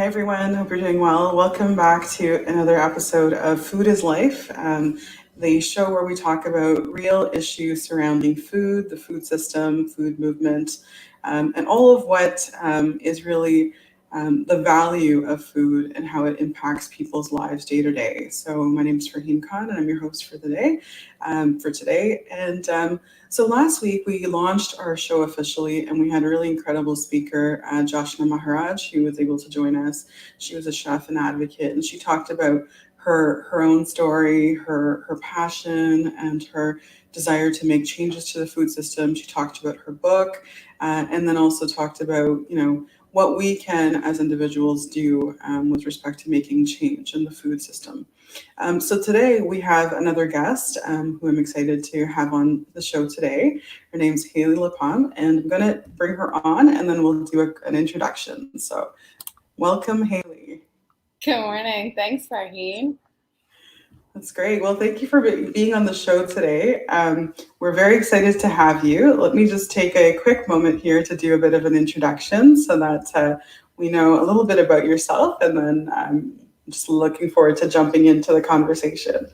Hi, everyone. Hope you're doing well. Welcome back to another episode of Food is Life, the show where we talk about real issues surrounding food, the food system, food movement, and all of what is really the value of food and how it impacts people's lives day to day. So, my name is Farheen Khan, and I'm your host for the day, for today. So last week we launched our show officially, and we had a really incredible speaker, Joshna Maharaj, who was able to join us. She was a chef and advocate, and she talked about her own story, her passion, and her desire to make changes to the food system. She talked about her book, and then also talked about what we can as individuals do with respect to making change in the food system. So today we have another guest who I'm excited to have on the show today. Her name's Hayley Lepalme, and I'm going to bring her on, and then we'll do an introduction. So welcome, Hayley. Good morning. Thanks, Farheen. That's great. Well, thank you for being on the show today. We're very excited to have you. Let me just take a quick moment here to do a bit of an introduction so that we know a little bit about yourself, and then I'm just looking forward to jumping into the conversation.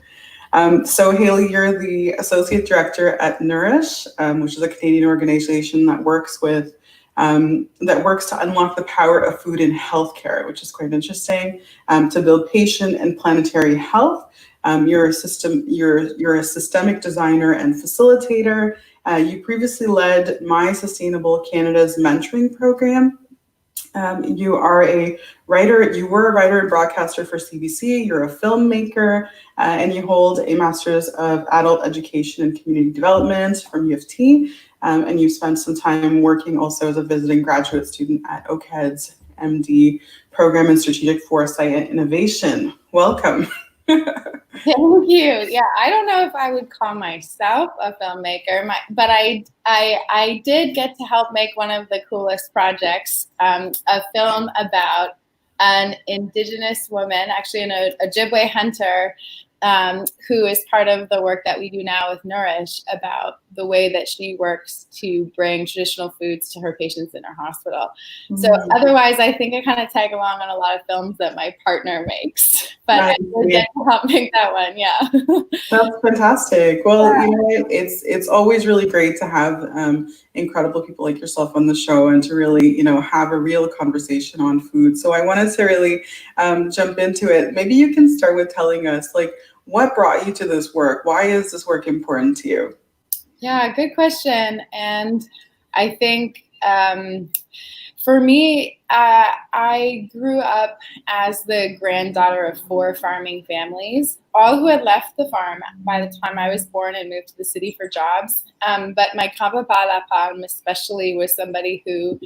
So Hayley, you're the Associate Director at Nourish, which is a Canadian organization that works with to unlock the power of food in healthcare, which is quite interesting, to build patient and planetary health. You're a systemic designer and facilitator. You previously led My Sustainable Canada's mentoring program. You are a writer. You were a writer and broadcaster for CBC. You're a filmmaker, and you hold a Master's of Adult Education and Community Development from U of T. And you've spent some time working also as a visiting graduate student at OCAD's MD program in Strategic Foresight and Innovation. Welcome. Thank you. Yeah, I don't know if I would call myself a filmmaker, but I did get to help make one of the coolest projects, a film about an Indigenous woman, actually an Ojibwe hunter, who is part of the work that we do now with Nourish, about the way that she works to bring traditional foods to her patients in her hospital. So otherwise, I think I kind of tag along on a lot of films that my partner makes, but I did get to help make that one. Yeah. That's fantastic. Well, it's always really great to have incredible people like yourself on the show, and to really, have a real conversation on food. So I wanted to really jump into it. Maybe you can start with telling us, what brought you to this work? Why is this work important to you? Yeah, good question. And I think for me, I grew up as the granddaughter of 4 farming families, all who had left the farm by the time I was born and moved to the city for jobs. But my grandpapa Lepalme especially was somebody who,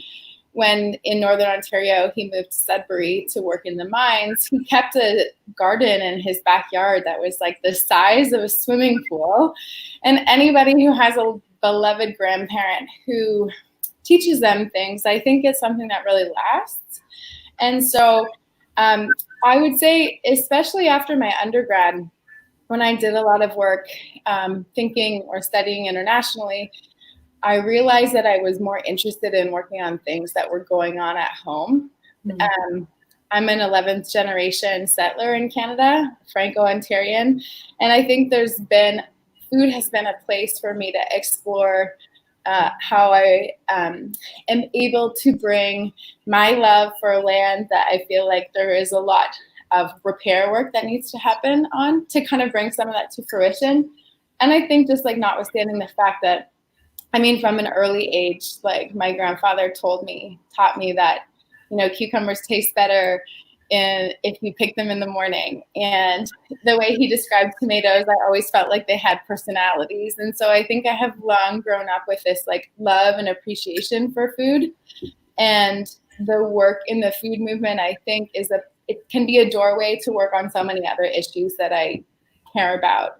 when in Northern Ontario, he moved to Sudbury to work in the mines, he kept a garden in his backyard that was like the size of a swimming pool. And anybody who has a beloved grandparent who teaches them things, I think it's something that really lasts. And so I would say, especially after my undergrad, when I did a lot of work thinking or studying internationally, I realized that I was more interested in working on things that were going on at home. I'm an 11th generation settler in Canada, Franco-Ontarian, and I think food has been a place for me to explore how I am able to bring my love for land that I feel like there is a lot of repair work that needs to happen on, to kind of bring some of that to fruition. And I think just notwithstanding the fact that, from an early age, my grandfather taught me that, cucumbers taste better if you pick them in the morning. And the way he described tomatoes, I always felt like they had personalities. And so I think I have long grown up with this love and appreciation for food. And the work in the food movement, I think, it can be a doorway to work on so many other issues that I care about,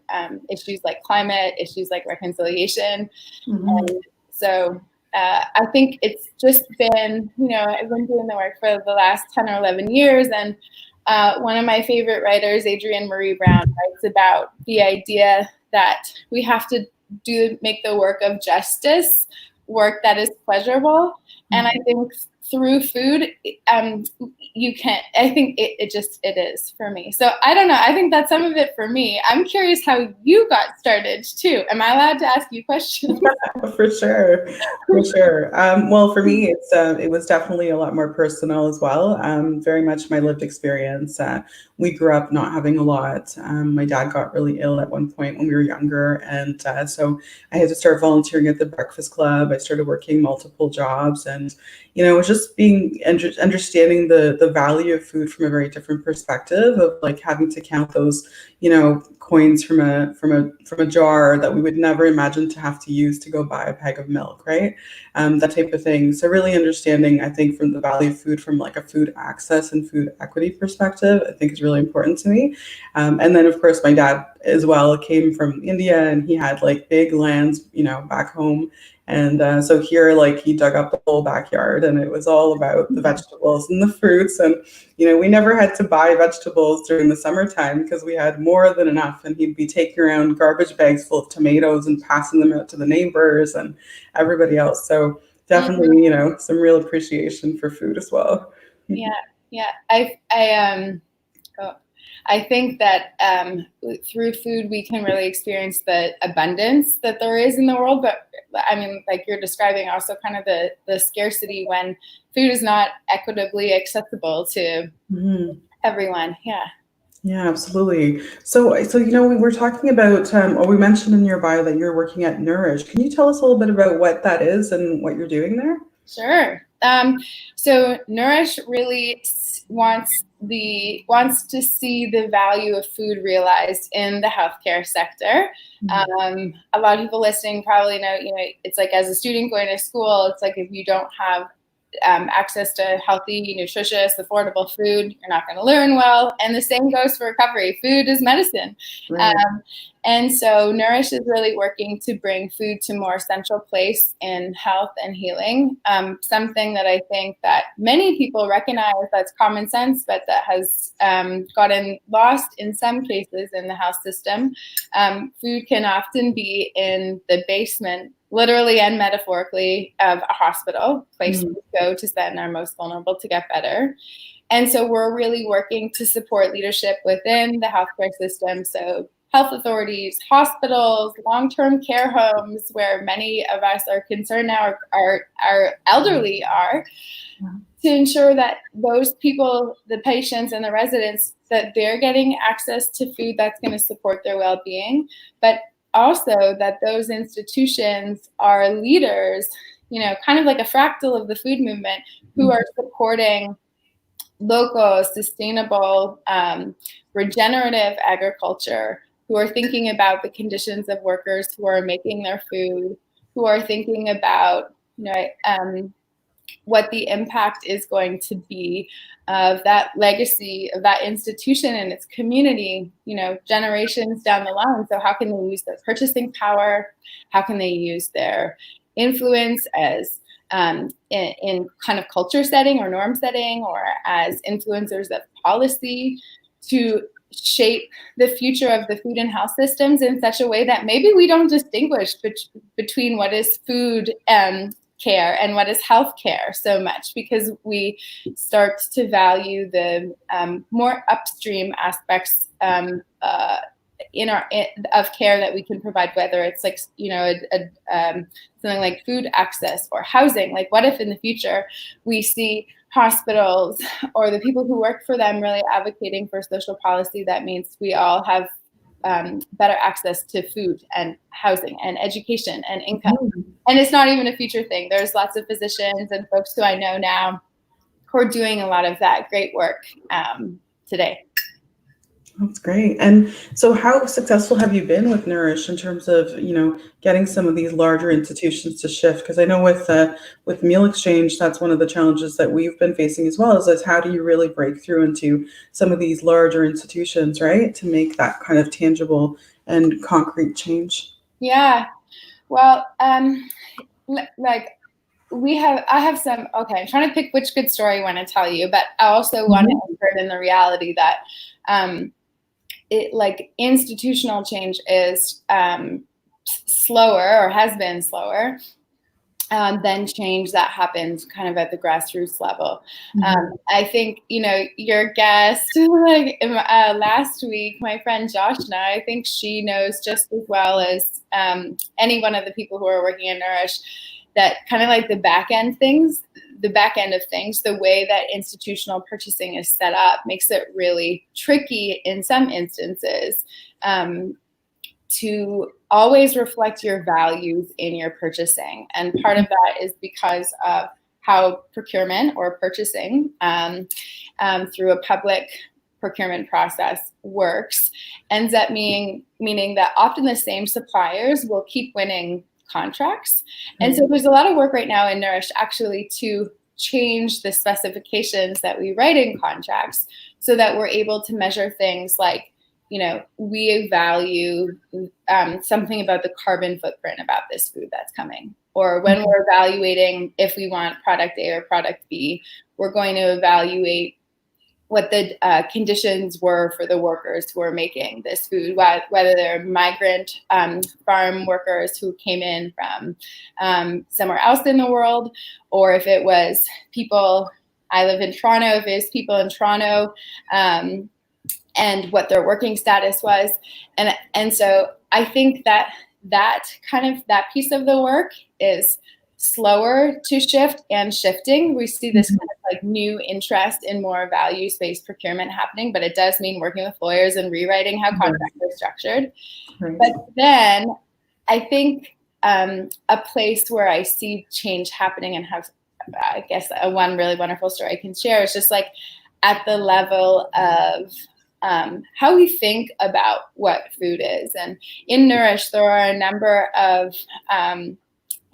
issues like climate, issues like reconciliation. And so I think it's just been, I've been doing the work for the last 10 or 11 years. And one of my favorite writers, Adrienne Marie Brown, writes about the idea that we have to make the work of justice work that is pleasurable. And I think through food, you can, I think it is for me. So I don't know. I think that's some of it for me. I'm curious how you got started too. Am I allowed to ask you questions? For sure, for sure. Well, for me, it was definitely a lot more personal as well. Very much my lived experience. We grew up not having a lot. My dad got really ill at one point when we were younger, and so I had to start volunteering at the Breakfast Club. I started working multiple jobs, and it was just being understanding the value of food from a very different perspective of like having to count those coins from a jar that we would never imagine to have to use to go buy a peg of milk, right? That type of thing. So really understanding, I think, from the value of food from like a food access and food equity perspective, I think is really important to me. And then of course my dad as well came from India, and he had like big lands, back home. And so here, like, he dug up the whole backyard, and it was all about the vegetables and the fruits. And, we never had to buy vegetables during the summertime because we had more than enough. And he'd be taking around garbage bags full of tomatoes and passing them out to the neighbors and everybody else. So definitely, some real appreciation for food as well. Yeah. I think that through food we can really experience the abundance that there is in the world, but I mean, like you're describing, also kind of the scarcity when food is not equitably accessible to everyone. Yeah, absolutely. So we were talking about, or we mentioned in your bio that you're working at Nourish. Can you tell us a little bit about what that is and what you're doing there? Sure. So Nourish really wants to see the value of food realized in the healthcare sector. A lot of people listening probably know, it's like as a student going to school, it's like if you don't have access to healthy, nutritious, affordable food, you're not going to learn well. And the same goes for recovery. Food is medicine. Right. And so Nourish is really working to bring food to more central place in health and healing. Something that I think that many people recognize that's common sense, but that has gotten lost in some cases in the health system. Food can often be in the basement, literally and metaphorically, of a hospital, place we go to send our most vulnerable to get better. And so we're really working to support leadership within the healthcare system. So health authorities, hospitals, long-term care homes, where many of us are concerned now, our elderly are, to ensure that those people, the patients and the residents, that they're getting access to food that's going to support their well-being, but also that those institutions are leaders, kind of like a fractal of the food movement, who are supporting local, sustainable, regenerative agriculture, who are thinking about the conditions of workers who are making their food, who are thinking about, what the impact is going to be of that legacy of that institution and its community, generations down the line. So how can they use their purchasing power? How can they use their influence as in kind of culture setting or norm setting, or as influencers of policy, to shape the future of the food and health systems in such a way that maybe we don't distinguish between what is food care and what is health care so much, because we start to value the more upstream aspects of care that we can provide, whether it's like something like food access or housing. Like, what if in the future we see hospitals or the people who work for them really advocating for social policy that means we all have better access to food and housing and education and income. And it's not even a future thing. There's lots of physicians and folks who I know now who are doing a lot of that great work today. That's great. And so how successful have you been with Nourish in terms of, getting some of these larger institutions to shift? Because I know with Meal Exchange, that's one of the challenges that we've been facing as well, is how do you really break through into some of these larger institutions, right, to make that kind of tangible and concrete change? Yeah. Well, like I have some, okay, I'm trying to pick which good story I want to tell you, but I also want to anchor it in the reality that institutional change is slower, or has been slower. then change that happens kind of at the grassroots level. I think, your guest, like last week, my friend Joshna, I think she knows just as well as any one of the people who are working in Nourish that kind of like the back end of things, the way that institutional purchasing is set up makes it really tricky in some instances to always reflect your values in your purchasing. And part of that is because of how procurement or purchasing through a public procurement process works, ends up meaning that often the same suppliers will keep winning contracts. And so there's a lot of work right now in Nourish actually to change the specifications that we write in contracts so that we're able to measure things like, we value something about the carbon footprint about this food that's coming. Or when we're evaluating if we want product A or product B, we're going to evaluate what the conditions were for the workers who are making this food, whether they're migrant farm workers who came in from somewhere else in the world, or if it was people, I live in Toronto, if it's people in Toronto, and what their working status was. And so I think that piece of the work is slower to shift and shifting. We see this kind of like new interest in more values-based procurement happening, but it does mean working with lawyers and rewriting how contracts are structured. Right. But then I think a place where I see change happening and have, I guess, one really wonderful story I can share is just like at the level of how we think about what food is. And in Nourish, there are a number of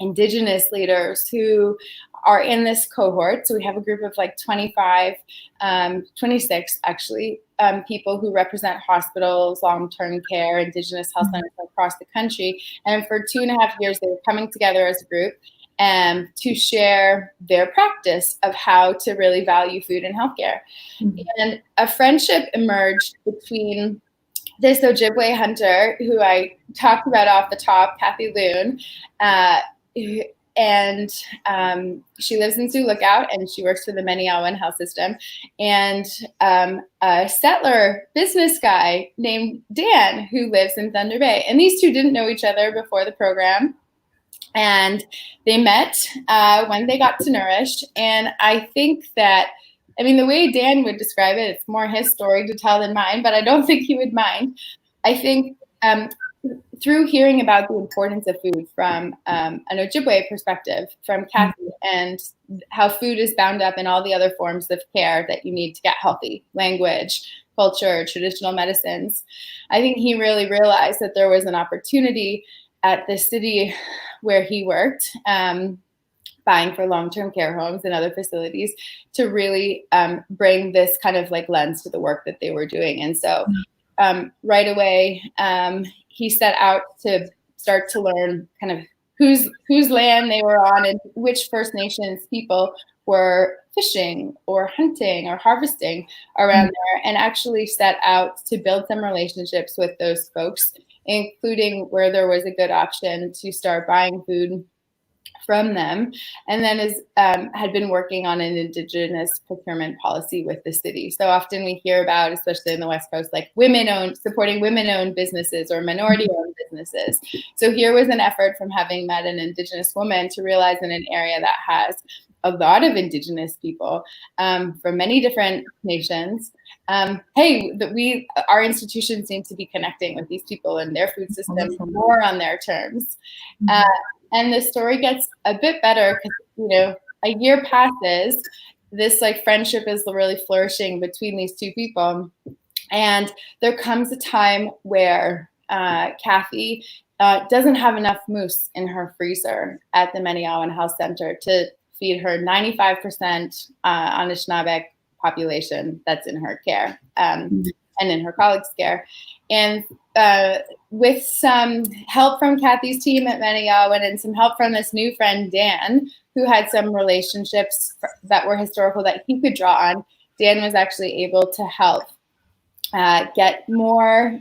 Indigenous leaders who are in this cohort. So we have a group of like 26 actually, people who represent hospitals, long-term care, Indigenous health centers across the country. And for 2.5 years, they were coming together as a group to share their practice of how to really value food and healthcare. And a friendship emerged between this Ojibwe hunter, who I talked about off the top, Kathy Loon, and she lives in Sioux Lookout, and she works for the Meniawan Health System, and a settler business guy named Dan, who lives in Thunder Bay. And these two didn't know each other before the program. And they met when they got to Nourish. And I think that, the way Dan would describe it, it's more his story to tell than mine, but I don't think he would mind. I think through hearing about the importance of food from an Ojibwe perspective, from Kathy, and how food is bound up in all the other forms of care that you need to get healthy, language, culture, traditional medicines, I think he really realized that there was an opportunity at the city where he worked, buying for long-term care homes and other facilities, to really bring this kind of like lens to the work that they were doing. And so right away, he set out to start to learn kind of whose land they were on and which First Nations people were fishing or hunting or harvesting around there, and actually set out to build some relationships with those folks, including where there was a good option to start buying food from them, and then had been working on an Indigenous procurement policy with the city. So often we hear about, especially in the West Coast, like supporting women-owned businesses or minority-owned businesses. So here was an effort from having met an Indigenous woman to realize in an area that has a lot of Indigenous people from many different nations, our institutions need to be connecting with these people and their food systems more on their terms. And the story gets a bit better because, a year passes, this like friendship is really flourishing between these two people. And there comes a time where Kathy doesn't have enough moose in her freezer at the Meniawan Health Center to feed her 95% Anishinaabe population that's in her care and in her colleagues' care. And with some help from Kathy's team at Meniawan and some help from this new friend, Dan, who had some relationships that were historical that he could draw on, Dan was actually able to help get more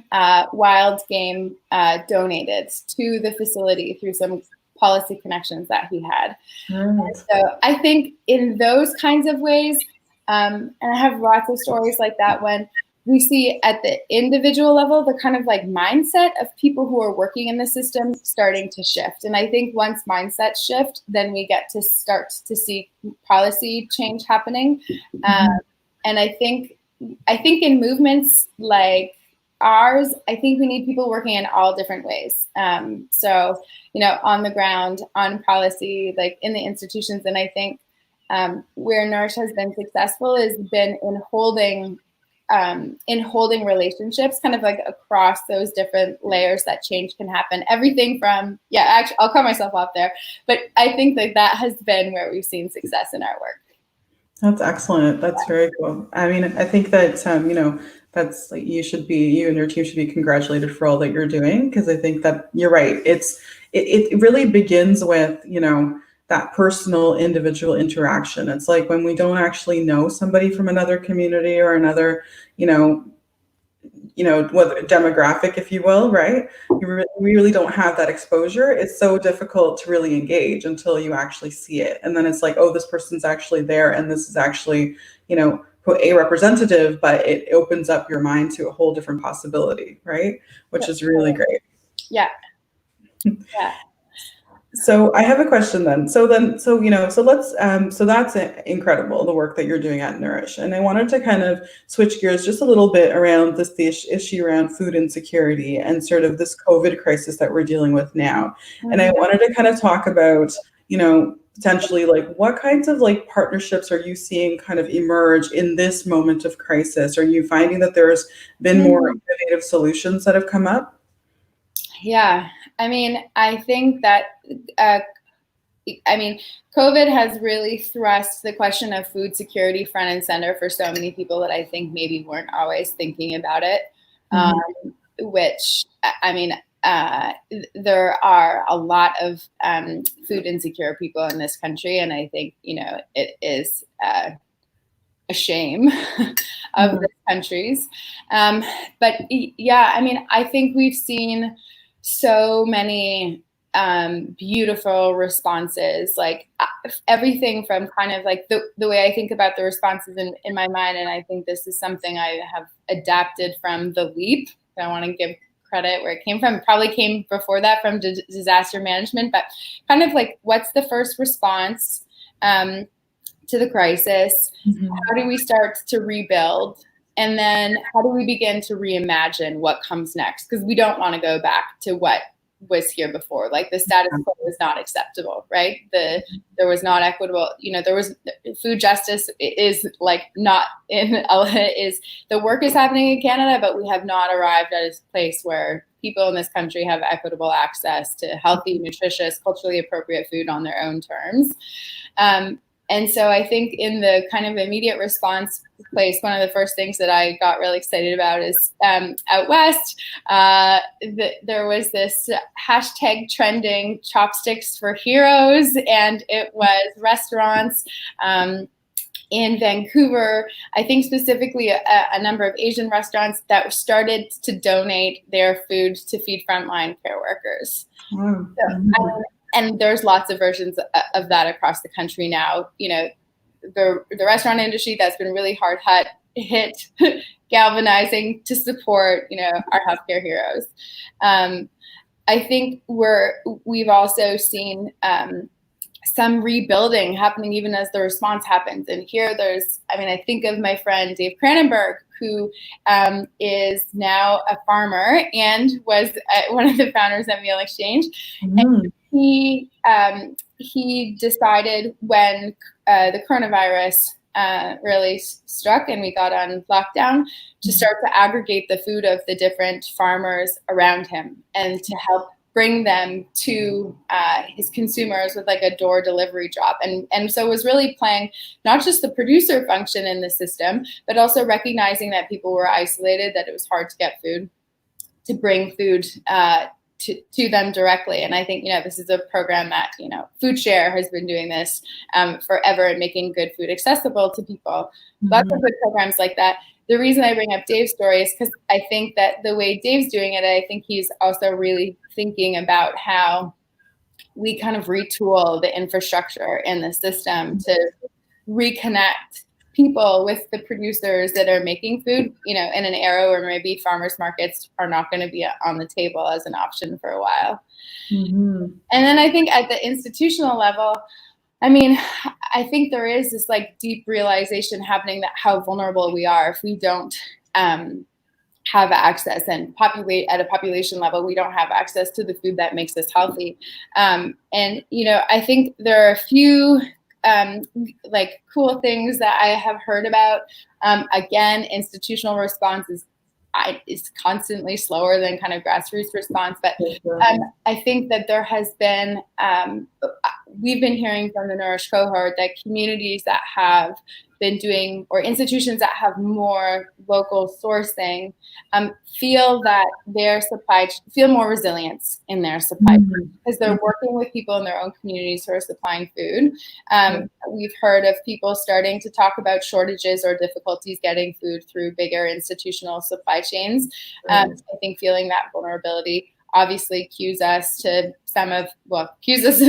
wild game donated to the facility through some policy connections that he had. Right. So I think in those kinds of ways, and I have lots of stories like that, when we see at the individual level, the kind of like mindset of people who are working in the system starting to shift. And I think once mindsets shift, then we get to start to see policy change happening. And I think in movements like ours, I think we need people working in all different ways. So, on the ground, on policy, like in the institutions. And I think where Nourish has been successful has been in holding relationships kind of like across those different layers that change can happen. Everything from, actually, I'll cut myself off there, but I think that has been where we've seen success in our work. That's excellent. That's very cool. I mean, I think that, that's like you and your team should be congratulated for all that you're doing, because I think that you're right. It really begins with, that personal individual interaction. It's like when we don't actually know somebody from another community or another, whether demographic, if you will, right? We really don't have that exposure. It's so difficult to really engage until you actually see it. And then it's like, oh, this person's actually there. And this is actually, a representative, but it opens up your mind to a whole different possibility, right? Which is really great. Yeah. So I have a question then. So let's, so that's incredible, the work that you're doing at Nourish. And I wanted to kind of switch gears just a little bit around the issue around food insecurity and sort of this COVID crisis that we're dealing with now. And I wanted to kind of talk about, potentially like what kinds of like partnerships are you seeing kind of emerge in this moment of crisis? Are you finding that there's been more innovative solutions that have come up? Yeah, I mean, I think that, COVID has really thrust the question of food security front and center for so many people that I think maybe weren't always thinking about it, which, I mean, there are a lot of food insecure people in this country, and I think, it is a shame of the countries. But yeah, I mean, I think we've seen so many beautiful responses, like everything from kind of like the way I think about the responses in my mind. And I think this is something I have adapted from the LEAP. I want to give credit where it came from. It probably came before that from disaster management, but kind of like, what's the first response to the crisis? How do we start to rebuild? And then how do we begin to reimagine what comes next? Because we don't want to go back to what was here before. Like the status quo was not acceptable, right? There was not equitable, there was food justice is like not the work is happening in Canada, but we have not arrived at a place where people in this country have equitable access to healthy, nutritious, culturally appropriate food on their own terms. And so I think in the kind of immediate response place, one of the first things that I got really excited about is out west, there was this hashtag trending chopsticks for heroes, and it was restaurants in Vancouver, I think specifically a number of Asian restaurants that started to donate their food to feed frontline care workers. And there's lots of versions of that across the country now. The restaurant industry that's been really hard hit, galvanizing to support, our healthcare heroes. I think we've also seen some rebuilding happening even as the response happens. And here I think of my friend Dave Cranenberg, who is now a farmer and was one of the founders of Meal Exchange. And he decided when the coronavirus really struck and we got on lockdown to start to aggregate the food of the different farmers around him and to help bring them to his consumers with like a door delivery drop. And so it was really playing not just the producer function in the system, but also recognizing that people were isolated, that it was hard to get food, to bring food to them directly. And I think, this is a program that, Food Share has been doing this forever and making good food accessible to people. Lots of good programs like that. The reason I bring up Dave's story is because I think that the way Dave's doing it, I think he's also really thinking about how we kind of retool the infrastructure in the system to reconnect people with the producers that are making food, in an era where maybe farmers markets are not going to be on the table as an option for a while. Mm-hmm. And then I think at the institutional level, I mean, I think there is this like deep realization happening that how vulnerable we are if we don't have access and populate at a population level, we don't have access to the food that makes us healthy. And, I think there are a few like cool things that I have heard about. Again, institutional response is constantly slower than kind of grassroots response. But I think that there has been, we've been hearing from the Nourish cohort that communities that have been doing, or institutions that have more local sourcing, feel that feel more resilience in their supply because they're working with people in their own communities who are supplying food. We've heard of people starting to talk about shortages or difficulties getting food through bigger institutional supply chains. I think feeling that vulnerability obviously cues us of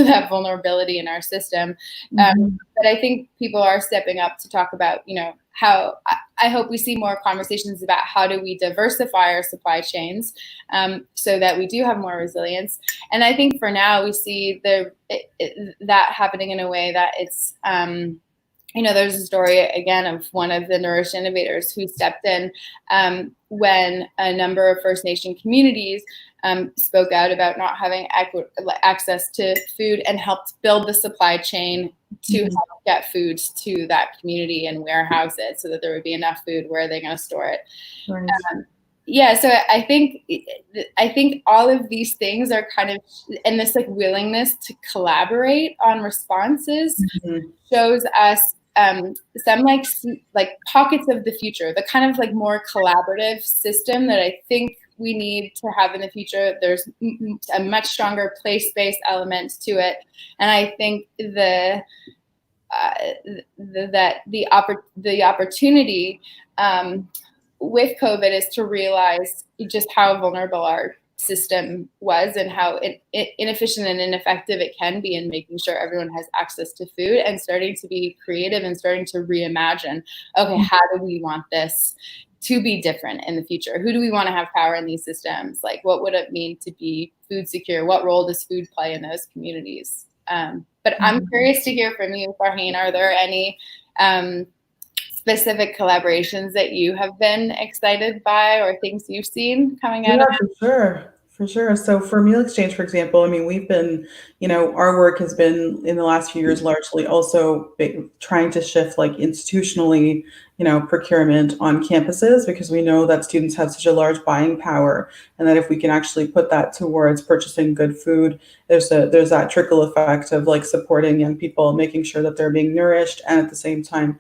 that vulnerability in our system. But I think people are stepping up to talk about, how I hope we see more conversations about how do we diversify our supply chains so that we do have more resilience. And I think for now we see that happening in a way that it's, there's a story again of one of the Nourish innovators who stepped in when a number of First Nation communities spoke out about not having access to food and helped build the supply chain to help get food to that community and warehouse it so that there would be enough food. Where are they going to store it? Right. So I think all of these things are kind of, and this like willingness to collaborate on responses shows us some like pockets of the future, the kind of like more collaborative system that I think we need to have in the future. There's a much stronger place-based element to it, and I think the opportunity with COVID is to realize just how vulnerable our system was and how inefficient and ineffective it can be in making sure everyone has access to food, and starting to be creative and starting to reimagine, okay, how do we want this to be different in the future? Who do we want to have power in these systems? Like, what would it mean to be food secure? What role does food play in those communities? But I'm curious to hear from you, Farheen. Are there any specific collaborations that you have been excited by, or things you've seen coming out of it? For sure. So for Meal Exchange, for example, I mean, we've been, our work has been in the last few years largely also trying to shift like institutionally, procurement on campuses, because we know that students have such a large buying power, and that if we can actually put that towards purchasing good food, there's that trickle effect of like supporting young people, making sure that they're being nourished, and at the same time,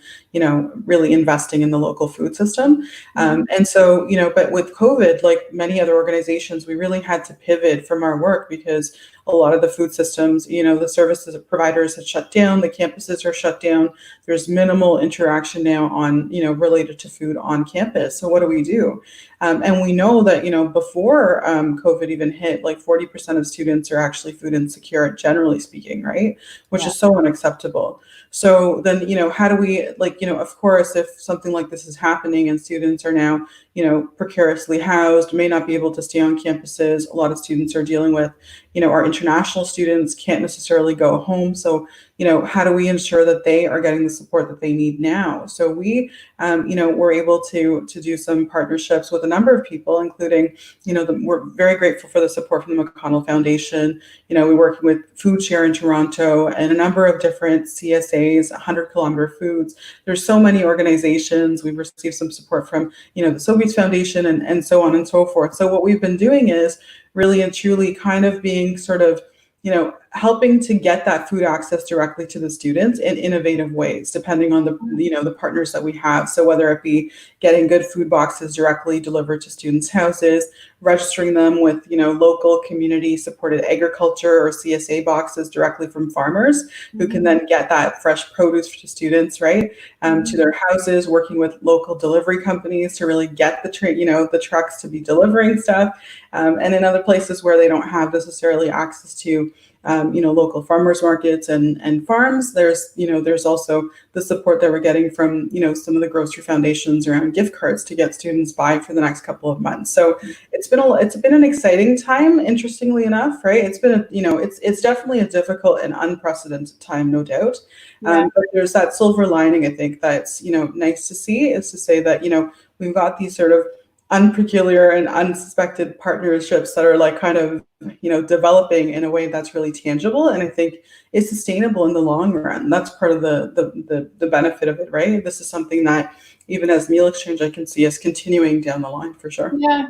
really investing in the local food system. And so, but with COVID, like many other organizations, we really had to pivot from our work because a lot of the food systems, the services providers had shut down, the campuses are shut down. There's minimal interaction now on, related to food on campus. So what do we do? And we know that, before COVID even hit, like 40% of students are actually food insecure, generally speaking, right? Which is so unacceptable. So then, how do we, of course, if something like this is happening and students are now, precariously housed, may not be able to stay on campuses. A lot of students are dealing with, our international students can't necessarily go home. So, how do we ensure that they are getting the support that they need now? So we, we're able to do some partnerships with a number of people, including, we're very grateful for the support from the McConnell Foundation. We're working with Food Share in Toronto and a number of different CSAs, 100-kilometer foods. There's so many organizations. We've received some support from, the Sobeys Foundation and so on and so forth. So what we've been doing is really and truly kind of being sort of, helping to get that food access directly to the students in innovative ways, depending on the, the partners that we have. So whether it be getting good food boxes directly delivered to students' houses, registering them with, local community supported agriculture or CSA boxes directly from farmers who can then get that fresh produce to students, right, to their houses, working with local delivery companies to really get the trucks to be delivering stuff. And in other places where they don't have necessarily access to local farmers markets and farms. There's also the support that we're getting from, some of the grocery foundations around gift cards to get students by for the next couple of months. So it's been an exciting time, interestingly enough, right? It's been, it's definitely a difficult and unprecedented time, no doubt. Yeah. But there's that silver lining, I think, that's, nice to see, is to say that, we've got these sort of unpeculiar and unsuspected partnerships that are like kind of, developing in a way that's really tangible, and I think is sustainable in the long run. That's part of the benefit of it, right? This is something that even as meal exchange, I can see us continuing down the line for sure. Yeah.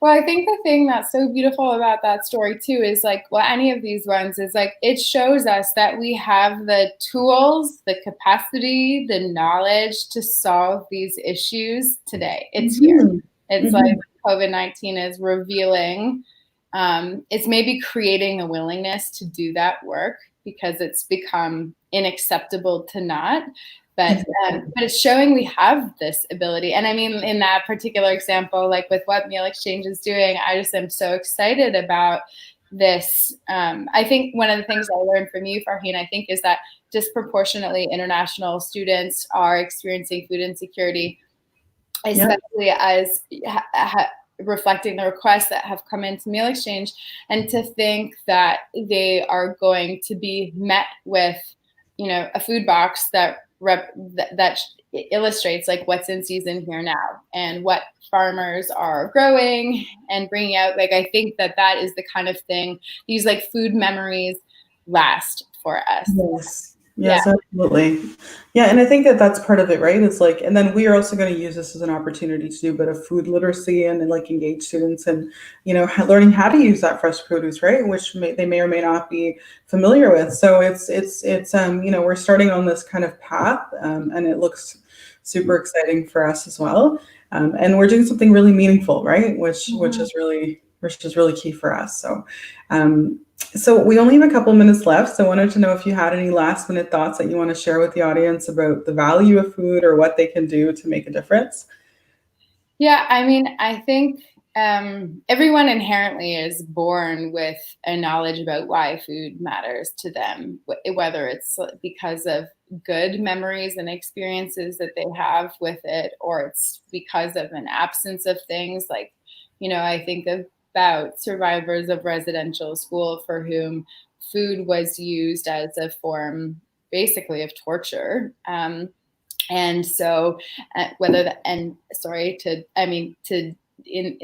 Well, I think the thing that's so beautiful about that story too is like, well, any of these ones is like, it shows us that we have the tools, the capacity, the knowledge to solve these issues today. It's here. It's like COVID-19 is revealing, it's maybe creating a willingness to do that work because it's become unacceptable to not. But it's showing we have this ability. And I mean, in that particular example, like with what Meal Exchange is doing, I just am so excited about this. I think one of the things I learned from you, Farheen, I think is that disproportionately international students are experiencing food insecurity, especially as reflecting the requests that have come into Meal Exchange, and to think that they are going to be met with, a food box that illustrates like what's in season here now and what farmers are growing and bringing out. Like, I think that is the kind of thing, these like food memories last for us. Yes, absolutely. Yeah, and I think that's part of it, right? It's like, and then we are also going to use this as an opportunity to do a bit of food literacy and like engage students and, learning how to use that fresh produce, right? Which they may or may not be familiar with. So it's we're starting on this kind of path, and it looks super exciting for us as well. And we're doing something really meaningful, right? Which is really key for us. So we only have a couple minutes left. So I wanted to know if you had any last minute thoughts that you want to share with the audience about the value of food or what they can do to make a difference. Yeah, I mean, I think everyone inherently is born with a knowledge about why food matters to them, whether it's because of good memories and experiences that they have with it, or it's because of an absence of things. Like, I think about survivors of residential school for whom food was used as a form basically of torture. And so in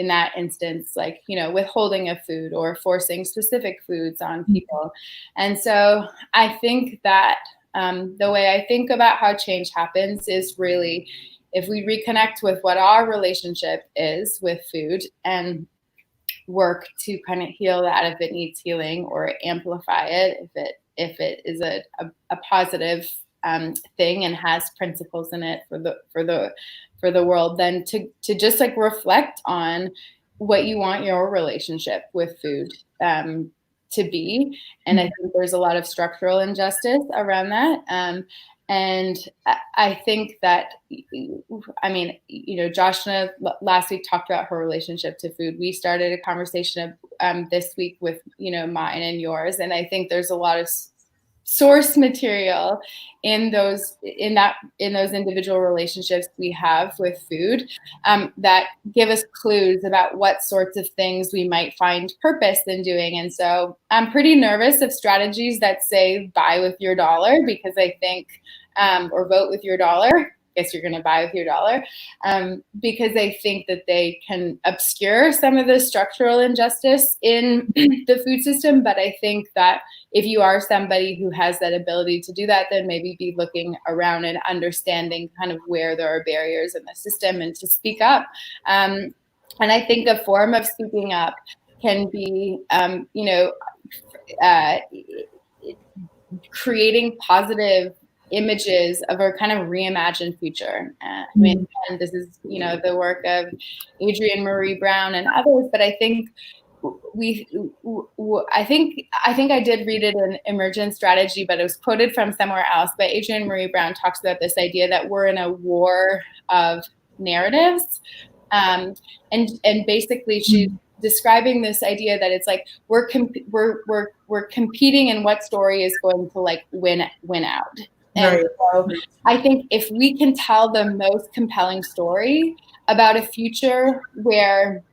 that instance, like, withholding of food or forcing specific foods on people. And so I think that the way I think about how change happens is really if we reconnect with what our relationship is with food and work to kind of heal that if it needs healing, or amplify it if it is a positive thing and has principles in it for the world, then to just like reflect on what you want your relationship with food to be. And I think there's a lot of structural injustice around that. And I think that, I mean, Joshna last week talked about her relationship to food. We started a conversation this week with, mine and yours. And I think there's a lot of source material in those individual relationships we have with food that give us clues about what sorts of things we might find purpose in doing. And so I'm pretty nervous of strategies that say buy with your dollar, because I think or vote with your dollar. I guess you're going to buy with your dollar, because I think that they can obscure some of the structural injustice in the food system. But I think that if you are somebody who has that ability to do that, then maybe be looking around and understanding kind of where there are barriers in the system and to speak up. And I think a form of speaking up can be, creating positive images of a kind of reimagined future. I mean, and this is, the work of Adrienne Marie Brown and others, but I think I think I did read it in Emergent Strategy, but it was quoted from somewhere else. But Adrienne Marie Brown talks about this idea that we're in a war of narratives, and basically she's describing this idea that it's like we're competing in what story is going to like win out. And so I think if we can tell the most compelling story about a future where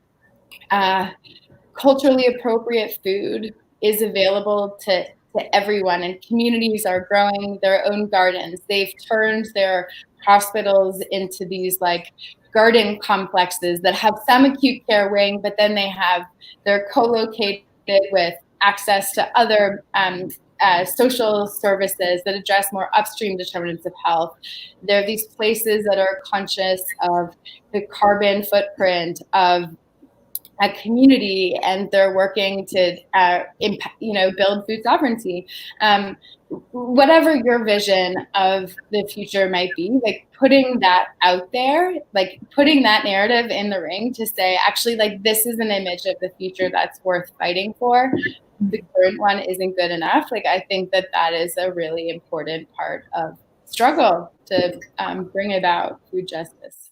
culturally appropriate food is available to everyone, and communities are growing their own gardens. They've turned their hospitals into these like garden complexes that have some acute care wing, but then they're co-located with access to other social services that address more upstream determinants of health. There are these places that are conscious of the carbon footprint of a community, and they're working to build food sovereignty. Whatever your vision of the future might be, like putting that out there, like putting that narrative in the ring to say, actually, like this is an image of the future that's worth fighting for. The current one isn't good enough. Like I think that is a really important part of struggle to bring about food justice.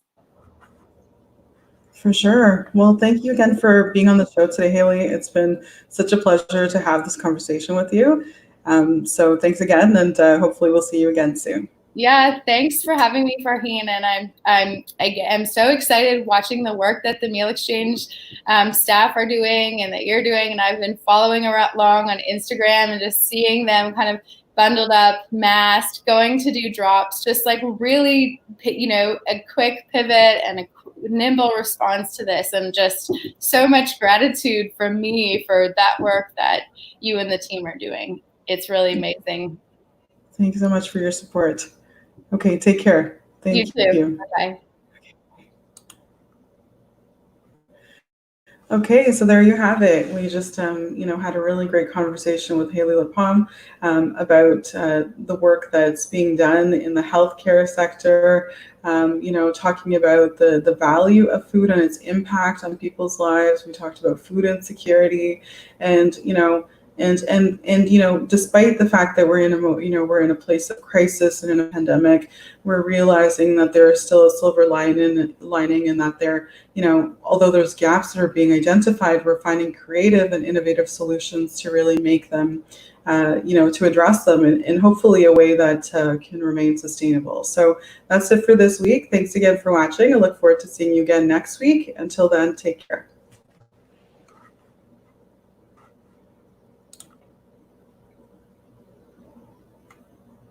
For sure. Well, thank you again for being on the show today, Hayley. It's been such a pleasure to have this conversation with you. So thanks again, and hopefully we'll see you again soon. Yeah, thanks for having me, Farheen. And I'm so excited watching the work that the Meal Exchange staff are doing and that you're doing. And I've been following along on Instagram and just seeing them kind of bundled up, masked, going to do drops, just like really, a quick pivot and a nimble response to this, and just so much gratitude from me for that work that you and the team are doing. It's really amazing. Thank you so much for your support. Okay, take care. Thank you. Bye. Okay, so there you have it. We just, had a really great conversation with Hayley Lepalme about the work that's being done in the healthcare sector, talking about the value of food and its impact on people's lives. We talked about food insecurity, and despite the fact that we're in a place of crisis and in a pandemic, we're realizing that there is still a silver lining, and that there, although there's gaps that are being identified, we're finding creative and innovative solutions to really make them, to address them in hopefully a way that can remain sustainable. So that's it for this week. Thanks again for watching. I look forward to seeing you again next week. Until then, take care.